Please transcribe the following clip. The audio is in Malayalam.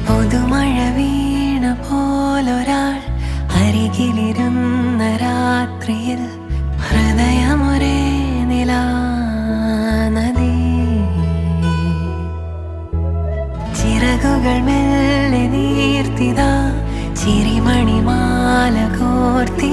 പുതുമഴ വീണ പോലൊരാൾ അരികിലിരുന്ന രാത്രിയിൽ ഹൃദയമൊരേ നിലാനദി. ചിറകുകൾ മെല്ലെ നീർത്തിതാ ചിരിമണിമാല കോർത്തി